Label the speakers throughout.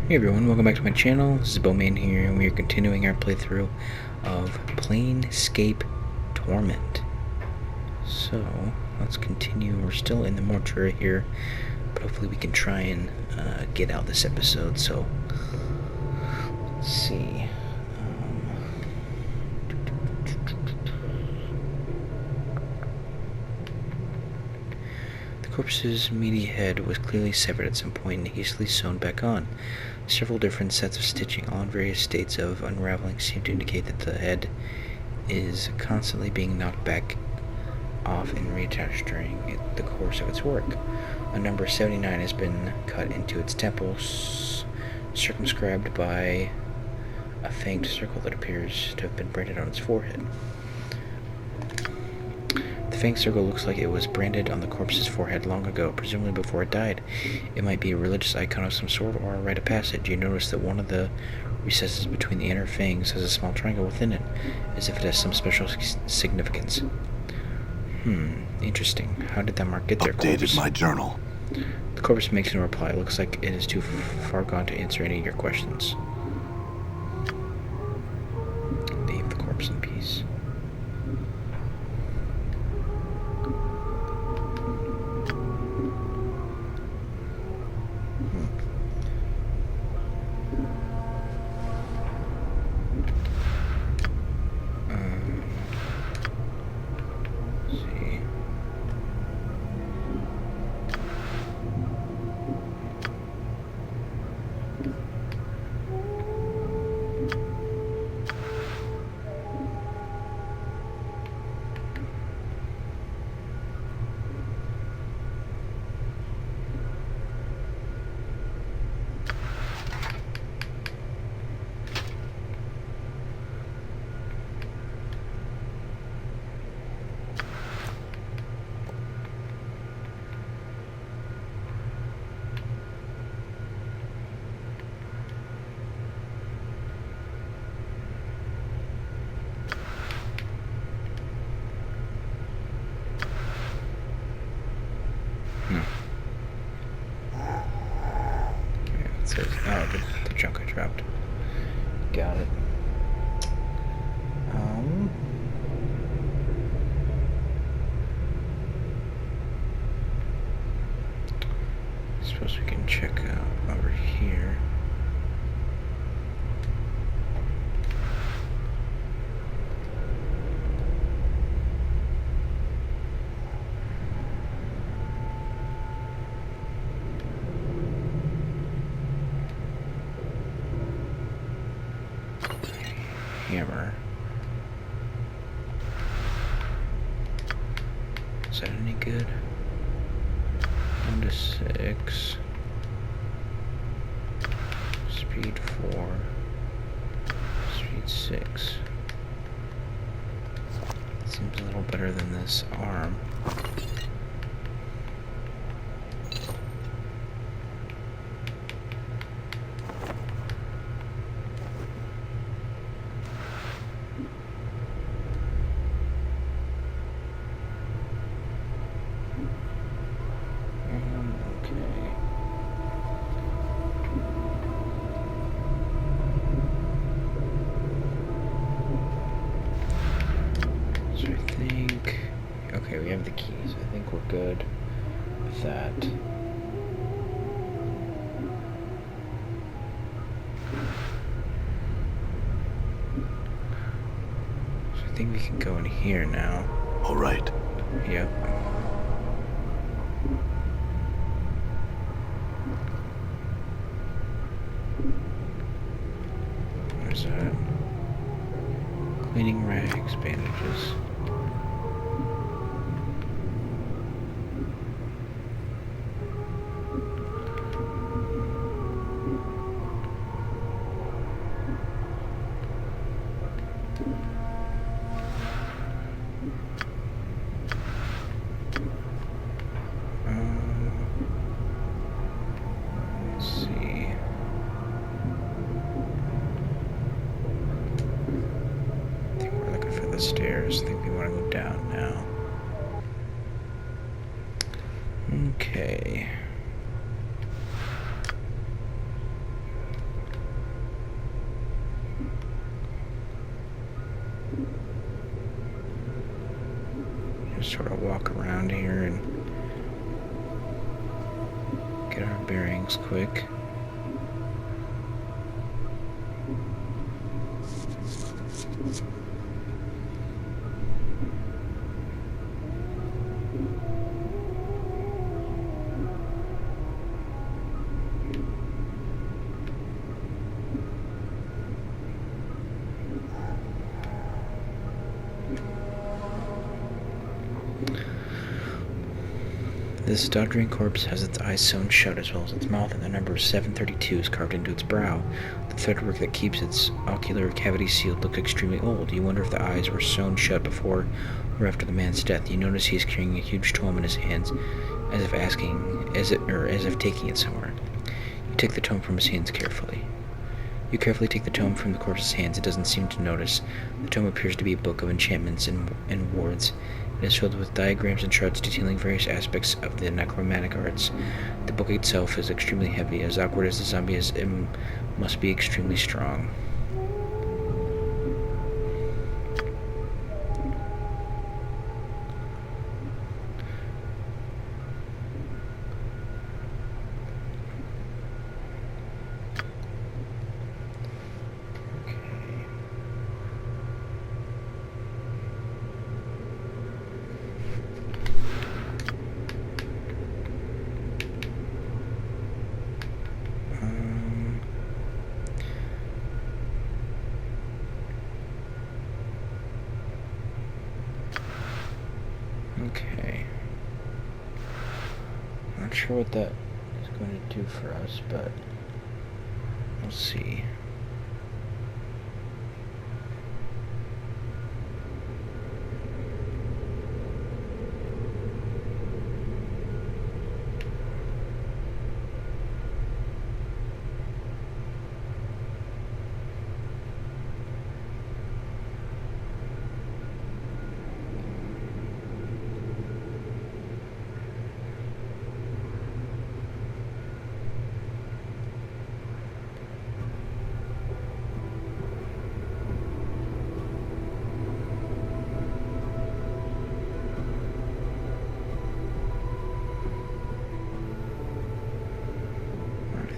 Speaker 1: Hey everyone, welcome back to my channel. This is Bowman here, and we are continuing our playthrough of Planescape Torment. So, let's continue. We're still in the mortuary here, but hopefully we can try and get out this episode. So, let's see. The corpse's meaty head was clearly severed at some point and hastily sewn back on. Several different sets of stitching, all in various states of unraveling, seem to indicate that the head is constantly being knocked back off and reattached during the course of its work. A number 79 has been cut into its temples, circumscribed by a faint circle that appears to have been branded on its forehead. The faint circle looks like it was branded on the corpse's forehead long ago, presumably before it died. It might be a religious icon of some sort or a rite of passage. You notice that one of the recesses between the inner fangs has a small triangle within it, as if it has some special significance. Interesting. How did that mark get there,
Speaker 2: Updated
Speaker 1: corpse?
Speaker 2: my journal.
Speaker 1: The corpse makes no reply. It looks like it is too far gone to answer any of your questions. Leave the corpse in peace. The junk I dropped. Got it. I suppose we can check out over here. Hammer. Is that any good? 1 to 6. Speed 4. Speed 6. Seems a little better than this arm. Okay, we have the keys. I think we're good with that. So I think we can go in here now.
Speaker 2: All right.
Speaker 1: Yep. Where's that? Cleaning rags, bandages. Stairs. I think we want to go down now. Okay. sort of walk around here and get our bearings quick. This doddering corpse has its eyes sewn shut as well as its mouth, and the number 732 is carved into its brow. The threadwork that keeps its ocular cavity sealed looked extremely old. You wonder if the eyes were sewn shut before or after the man's death. You notice he is carrying a huge tome in his hands, as if taking it somewhere. You take the tome from his hands carefully. You carefully take the tome from the corpse's hands. It doesn't seem to notice. The tome appears to be a book of enchantments and wards. It is filled with diagrams and charts detailing various aspects of the necromantic arts. The book itself is extremely heavy. As awkward as the zombie is, it must be extremely strong. Okay. Not sure what that is going to do for us, but we'll see.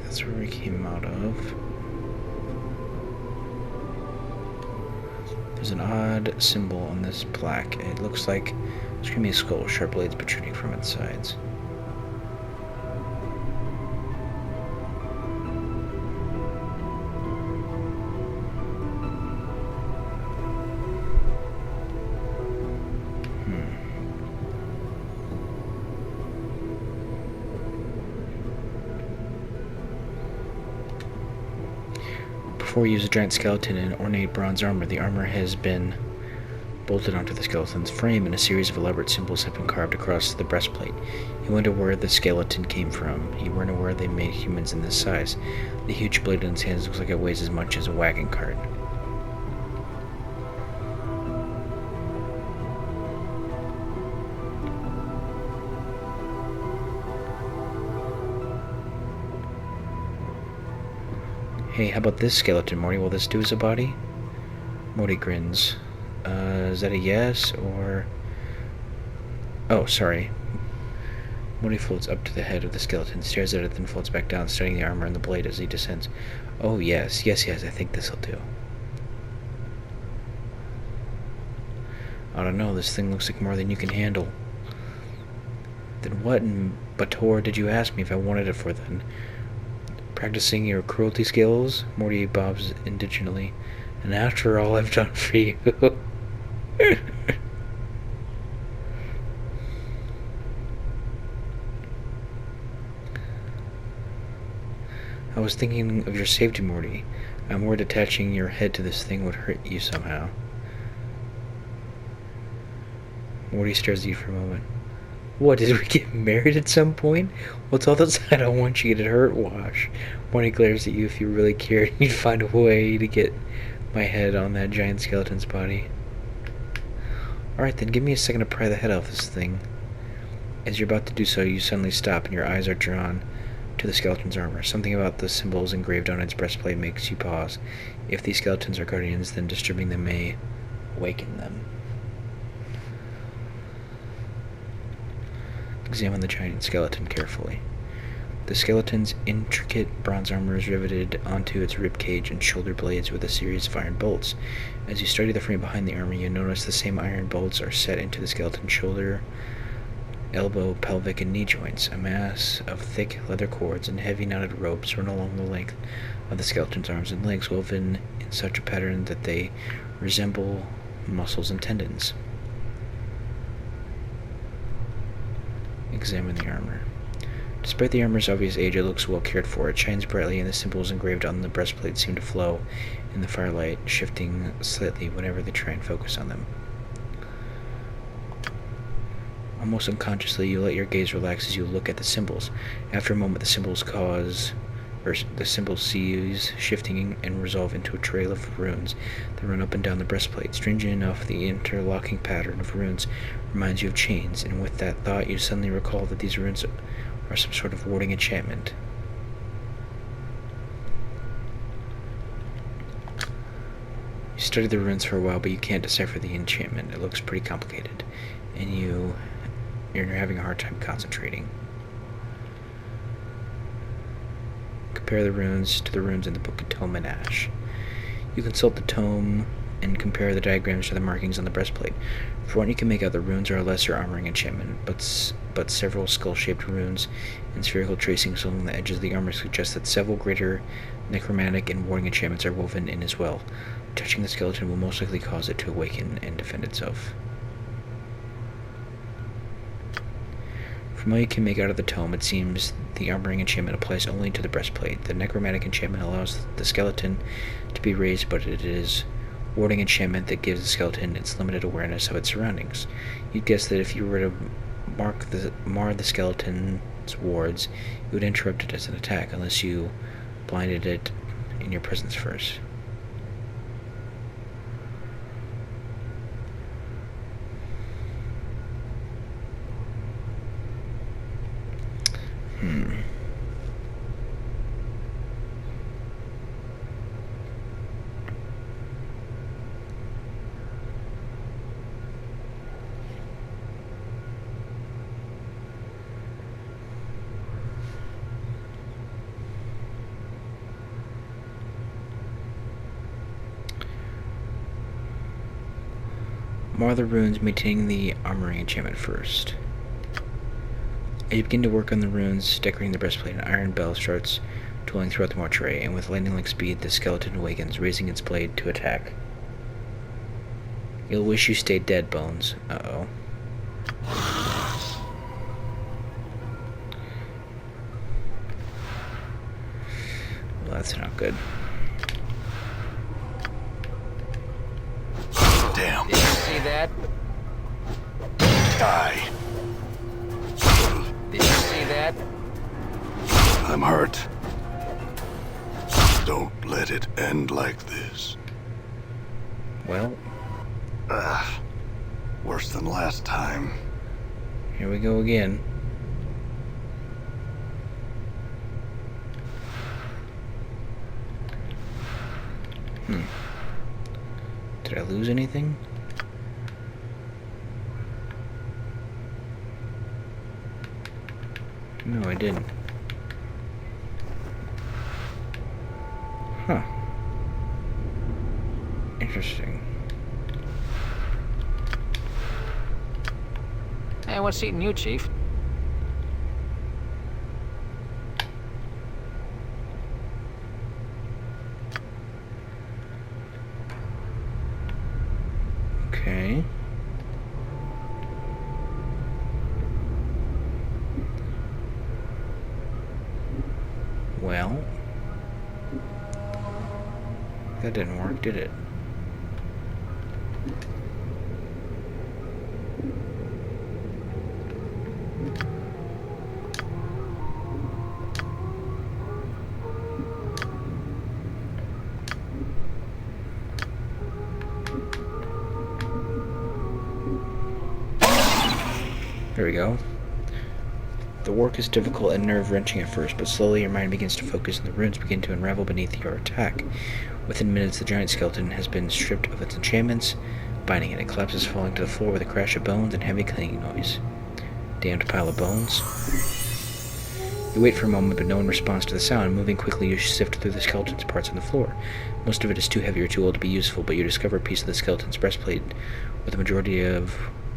Speaker 1: That's where we came out of. There's an odd symbol on this plaque. It looks like a screaming skull with sharp blades protruding from its sides. Before we use a giant skeleton in ornate bronze armor, the armor has been bolted onto the skeleton's frame, and a series of elaborate symbols have been carved across the breastplate. You wonder where the skeleton came from. You wonder where they made humans in this size. The huge blade in its hands looks like it weighs as much as a wagon cart. Hey, how about this skeleton, Morty? Will this do as a body? Morty grins. Is that a yes, or... Oh, sorry. Morty floats up to the head of the skeleton, stares at it, then floats back down, studying the armor and the blade as he descends. Oh, yes, I think this'll do. I don't know, this thing looks like more than you can handle. Then what in Bator did you ask me if I wanted it for, then? Practicing your cruelty skills? Morty bobs indignantly. And after all I've done for you. I was thinking of your safety, Morty. I'm worried attaching your head to this thing would hurt you somehow. Morty stares at you for a moment. What, did we get married at some point? What's all this I don't want you to get hurt wash? Morty glares at you. If you really cared, you'd find a way to get my head on that giant skeleton's body. Alright then, give me a second to pry the head off this thing. As you're about to do so, you suddenly stop and your eyes are drawn to the skeleton's armor. Something about the symbols engraved on its breastplate makes you pause. If these skeletons are guardians, then disturbing them may awaken them. Examine the giant skeleton carefully. The skeleton's intricate bronze armor is riveted onto its rib cage and shoulder blades with a series of iron bolts. As you study the frame behind the armor, you notice the same iron bolts are set into the skeleton's shoulder, elbow, pelvic, and knee joints. A mass of thick leather cords and heavy knotted ropes run along the length of the skeleton's arms and legs, woven in such a pattern that they resemble muscles and tendons. Examine the armor. Despite the armor's obvious age, it looks well cared for. It shines brightly, and the symbols engraved on the breastplate seem to flow in the firelight, shifting slightly whenever they try and focus on them. Almost unconsciously, you let your gaze relax as you look at the symbols. After a moment, the symbols cease shifting and resolve into a trail of runes that run up and down the breastplate. Strangely enough, the interlocking pattern of runes reminds you of chains, and with that thought, you suddenly recall that these runes are some sort of warding enchantment. You study the runes for a while, but you can't decipher the enchantment. It looks pretty complicated, and you're having a hard time concentrating. Compare the runes to the runes in the book of Torment. You consult the tome and compare the diagrams to the markings on the breastplate. For one, you can make out the runes are a lesser armoring enchantment, but several skull-shaped runes and spherical tracings along the edges of the armor suggest that several greater necromantic and warding enchantments are woven in as well. Touching the skeleton will most likely cause it to awaken and defend itself. From all you can make out of the tome, it seems the armoring enchantment applies only to the breastplate. The necromantic enchantment allows the skeleton to be raised, but it is warding enchantment that gives the skeleton its limited awareness of its surroundings. You'd guess that if you were to mar the skeleton's wards, it would interrupt it as an attack, unless you blinded it in your presence first. Mar the runes, maintaining the armoring enchantment first. As you begin to work on the runes decorating the breastplate, an iron bell starts tolling throughout the mortuary, and with lightning-like speed, the skeleton awakens, raising its blade to attack. You'll wish you stayed dead, Bones. Uh-oh. Well, that's not good.
Speaker 2: Damn.
Speaker 3: Did you see that?
Speaker 2: Die.
Speaker 3: Did you see that?
Speaker 2: I'm hurt. Don't let it end like this.
Speaker 1: Well,
Speaker 2: Worse than last time.
Speaker 1: here we go again. Did I lose anything? No, I didn't. Huh. Interesting.
Speaker 3: Hey, what's eating you, Chief?
Speaker 1: Okay. Well, that didn't work, did it? There we go. The work is difficult and nerve-wrenching at first, but slowly your mind begins to focus and the runes begin to unravel beneath your attack. Within minutes, the giant skeleton has been stripped of its enchantments, binding it. It collapses, falling to the floor with a crash of bones and heavy clanging noise. Damned pile of bones. You wait for a moment, but no one responds to the sound. Moving quickly, you sift through the skeleton's parts on the floor. Most of it is too heavy or too old to be useful, but you discover a piece of the skeleton's breastplate with the majority of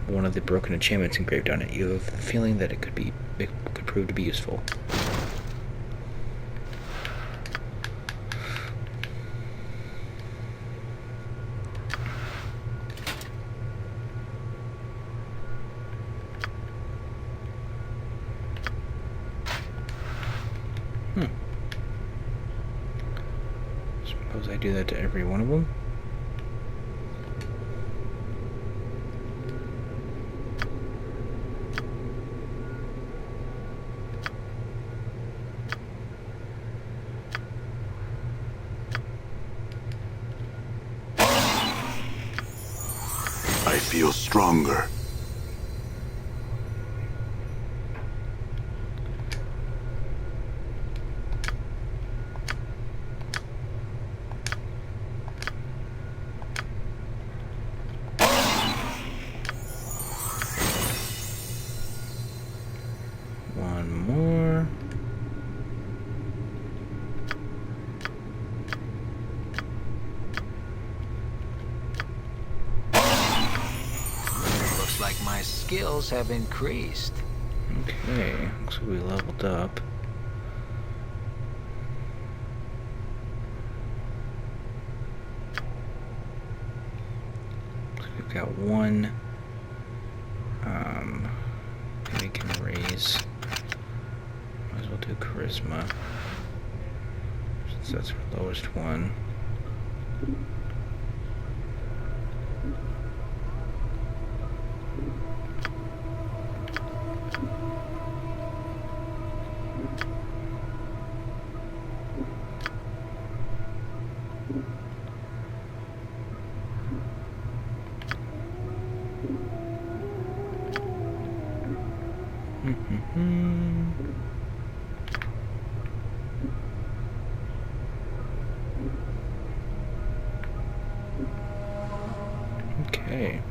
Speaker 1: one of the broken enchantments engraved on it. You have the feeling that it could prove to be useful. Suppose I do that to every one of them.
Speaker 2: I feel stronger.
Speaker 1: One more.
Speaker 3: Looks like my skills have increased.
Speaker 1: Okay, looks like we leveled up. We've got one. Maybe we can raise. Might as well do charisma, since that's our lowest one. Okay.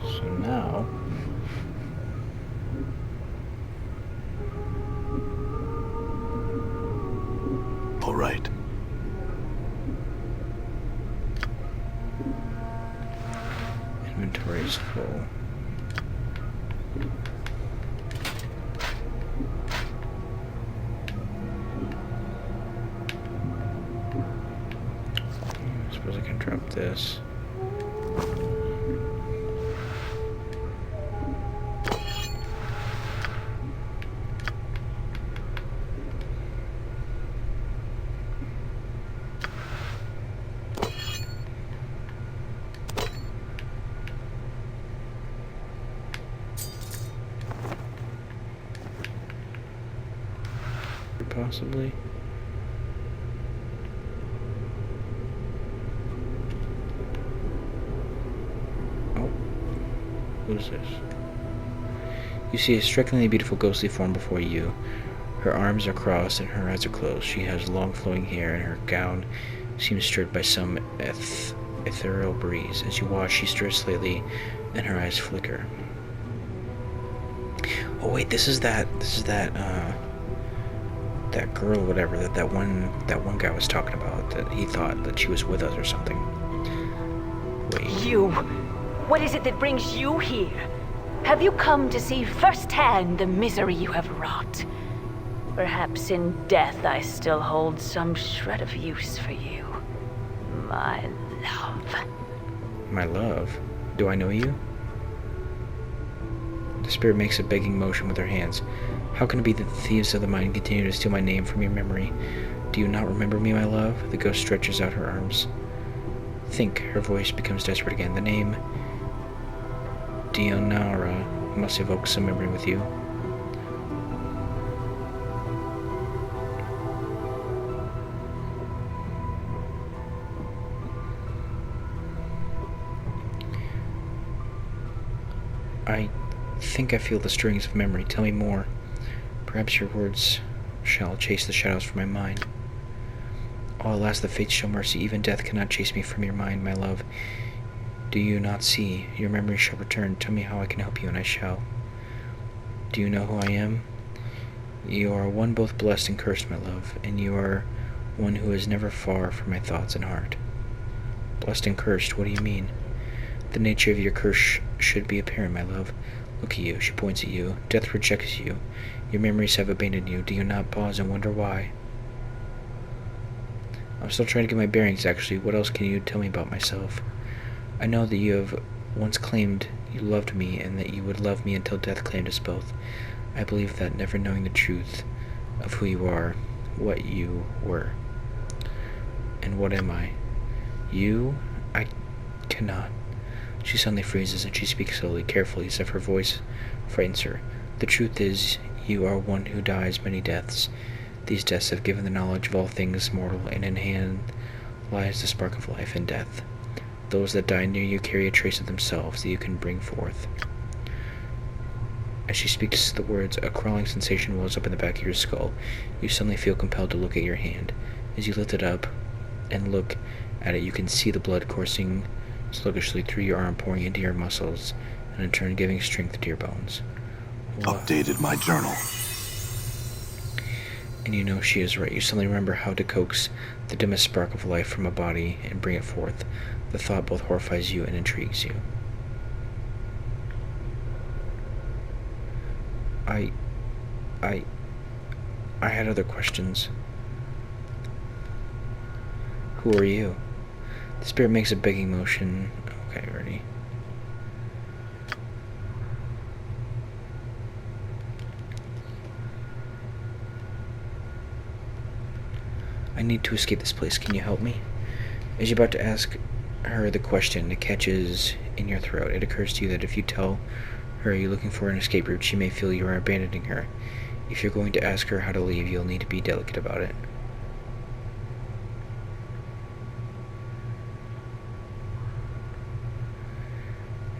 Speaker 1: So now
Speaker 2: All right.
Speaker 1: inventory is full. I suppose I can drop this. Possibly. Oh. Who's this? You see a strikingly beautiful ghostly form before you. Her arms are crossed and her eyes are closed. She has long flowing hair and her gown seems stirred by some ethereal breeze. As you watch, she stirs slightly and her eyes flicker. Oh wait, this is that girl, whatever, that one guy was talking about, that he thought that she was with us or something. Wait.
Speaker 4: You! What is it that brings you here? Have you come to see firsthand the misery you have wrought? Perhaps in death I still hold some shred of use for you. My love.
Speaker 1: My love? Do I know you? The spirit makes a begging motion with her hands. How can it be that the thieves of the mind continue to steal my name from your memory? Do you not remember me, my love? The ghost stretches out her arms. Think. Her voice becomes desperate again. The name Dionara must evoke some memory with you. I think I feel the strings of memory. Tell me more. Perhaps your words shall chase the shadows from my mind. Oh, alas, the fates show mercy. Even death cannot chase me from your mind, my love. Do you not see? Your memory shall return. Tell me how I can help you, and I shall. Do you know who I am? You are one both blessed and cursed, my love, and you are one who is never far from my thoughts and heart. Blessed and cursed, what do you mean? The nature of your curse should be apparent, my love. Look at you, she points at you. Death rejects you. Your memories have abandoned you. Do you not pause and wonder why? I'm still trying to get my bearings, actually. What else can you tell me about myself? I know that you have once claimed you loved me and that you would love me until death claimed us both. I believe that, never knowing the truth of who you are, what you were. And what am I? You? I cannot. She suddenly freezes and she speaks slowly, carefully, as if her voice frightens her. The truth is, you are one who dies many deaths. These deaths have given the knowledge of all things mortal, and in hand lies the spark of life and death. Those that die near you carry a trace of themselves that you can bring forth. As she speaks the words, a crawling sensation wells up in the back of your skull. You suddenly feel compelled to look at your hand. As you lift it up and look at it, you can see the blood coursing sluggishly through your arm, pouring into your muscles, and in turn giving strength to your bones.
Speaker 2: Updated my journal.
Speaker 1: And you know she is right. You suddenly remember how to coax the dimmest spark of life from a body and bring it forth. The thought both horrifies you and intrigues you. I had other questions. Who are you? The spirit makes a begging motion. Okay, ready. I need to escape this place. Can you help me? As you're about to ask her the question, it catches in your throat. It occurs to you that if you tell her you're looking for an escape route, she may feel you are abandoning her. If you're going to ask her how to leave, you'll need to be delicate about it.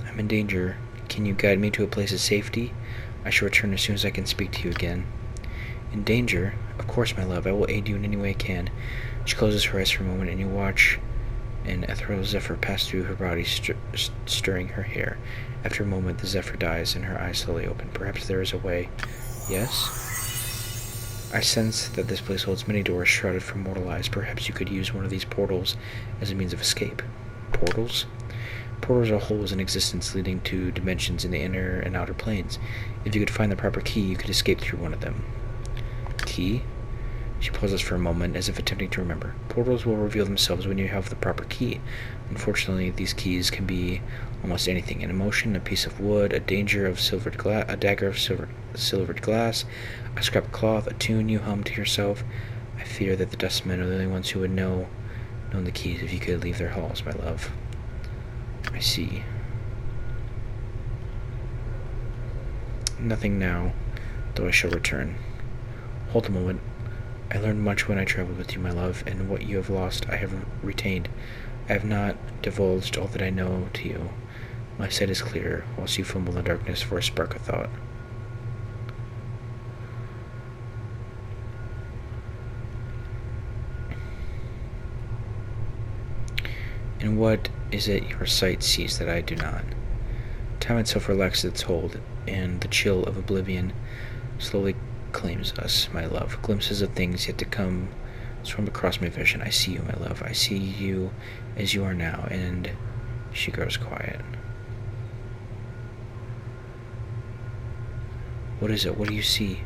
Speaker 1: I'm in danger. Can you guide me to a place of safety? I shall return as soon as I can speak to you again. In danger? Of course, my love. I will aid you in any way I can. She closes her eyes for a moment, and you watch an ethereal zephyr pass through her body, stirring her hair. After a moment, the zephyr dies, and her eyes slowly open. Perhaps there is a way. Yes? I sense that this place holds many doors shrouded from mortal eyes. Perhaps you could use one of these portals as a means of escape. Portals? Portals are holes in existence leading to dimensions in the inner and outer planes. If you could find the proper key, you could escape through one of them. Key? She pauses for a moment, as if attempting to remember. Portals will reveal themselves when you have the proper key. Unfortunately, these keys can be almost anything: an emotion, a piece of wood, a dagger of silvered glass, a scrap of cloth, a tune you hum to yourself. I fear that the dustmen are the only ones who would know the keys if you could leave their halls, my love. I see. Nothing now, though I shall return. Hold a moment. I learned much when I traveled with you, my love, and what you have lost I have retained. I have not divulged all that I know to you. My sight is clear, whilst you fumble in the darkness for a spark of thought. And what is it your sight sees that I do not? Time itself relaxes its hold, and the chill of oblivion slowly claims us, my love. Glimpses of things yet to come swarm across my vision. I see you, my love. I see you as you are now, and she grows quiet. What is it? What do you see?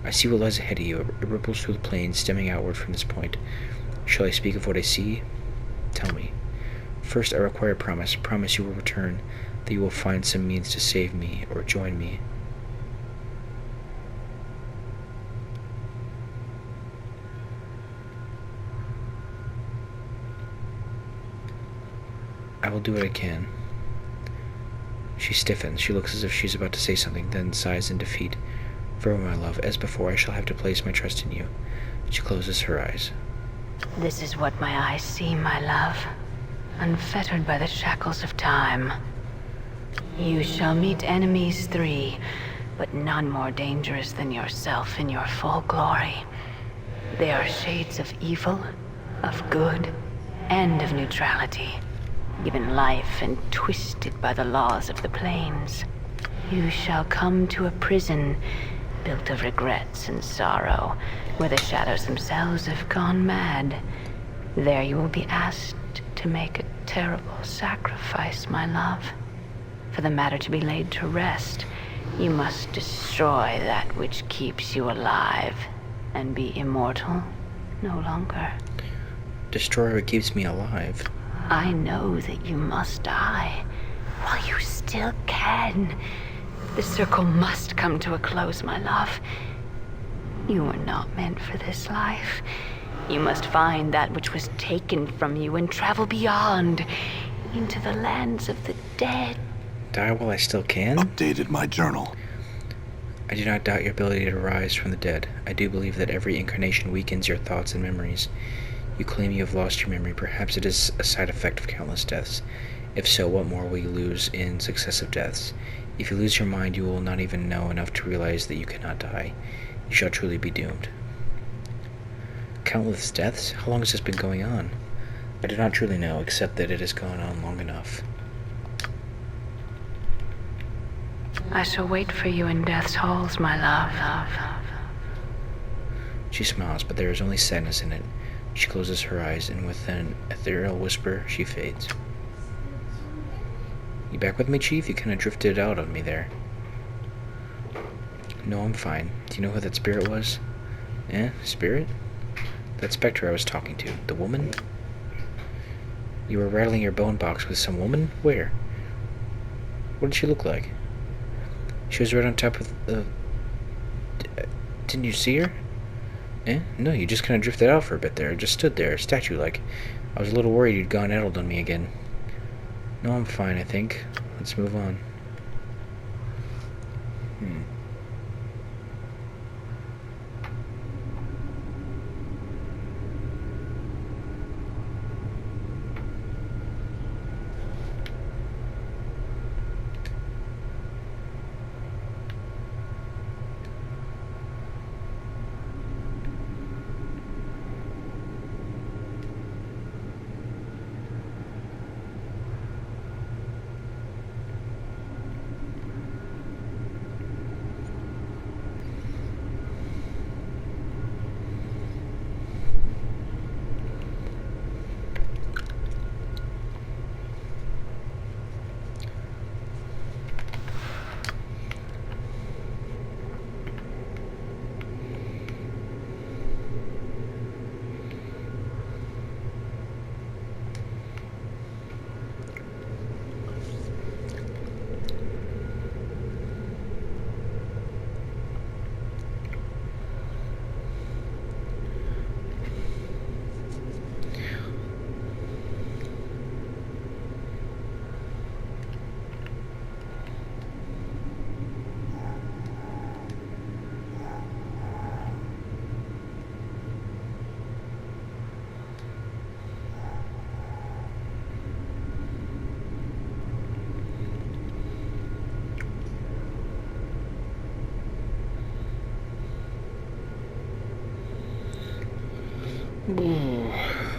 Speaker 1: I see what lies ahead of you. It ripples through the plains, stemming outward from this point. Shall I speak of what I see? Tell me. First, I require a promise. Promise you will return, that you will find some means to save me or join me. I will do what I can. She stiffens. She looks as if she's about to say something, then sighs in defeat. Very well, my love. As before, I shall have to place my trust in you. She closes her eyes.
Speaker 4: This is what my eyes see, my love. Unfettered by the shackles of time. You shall meet enemies 3, but none more dangerous than yourself in your full glory. They are shades of evil, of good, and of neutrality, given life and twisted by the laws of the planes. You shall come to a prison built of regrets and sorrow, where the shadows themselves have gone mad. There you will be asked to make a terrible sacrifice, my love. For the matter to be laid to rest, you must destroy that which keeps you alive, and be immortal no longer.
Speaker 1: Destroy what keeps me alive?
Speaker 4: I know that you must die, while you still can. The circle must come to a close, my love. You were not meant for this life. You must find that which was taken from you and travel beyond, into the lands of the dead.
Speaker 1: Die while I still can?
Speaker 2: Updated my journal.
Speaker 1: I do not doubt your ability to rise from the dead. I do believe that every incarnation weakens your thoughts and memories. You claim you have lost your memory. Perhaps it is a side effect of countless deaths. If so, what more will you lose in successive deaths? If you lose your mind, you will not even know enough to realize that you cannot die. You shall truly be doomed. Countless deaths? How long has this been going on? I do not truly know, except that it has gone on long enough.
Speaker 4: I shall wait for you in death's halls, my love.
Speaker 1: She smiles, but there is only sadness in it. She closes her eyes, and with an ethereal whisper, she fades. You back with me, Chief? You kind of drifted out on me there. No, I'm fine. Do you know who that spirit was? Spirit? That specter I was talking to. The woman? You were rattling your bone box with some woman? Where? What did she look like? She was right on top of the... Didn't you see her? No, you just kind of drifted out for a bit there. Just stood there, statue-like. I was a little worried you'd gone addled on me again. No, I'm fine, I think. Let's move on.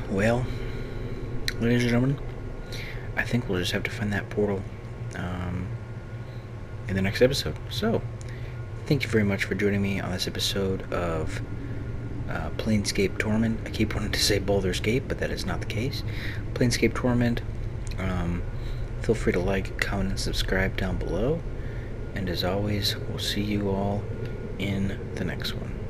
Speaker 1: Well, ladies and gentlemen, I think we'll just have to find that portal in the next episode. So, thank you very much for joining me on this episode of Planescape Torment. I keep wanting to say Baldur's Gate, but that is not the case. Planescape Torment. Feel free to like, comment, and subscribe down below. And as always, we'll see you all in the next one.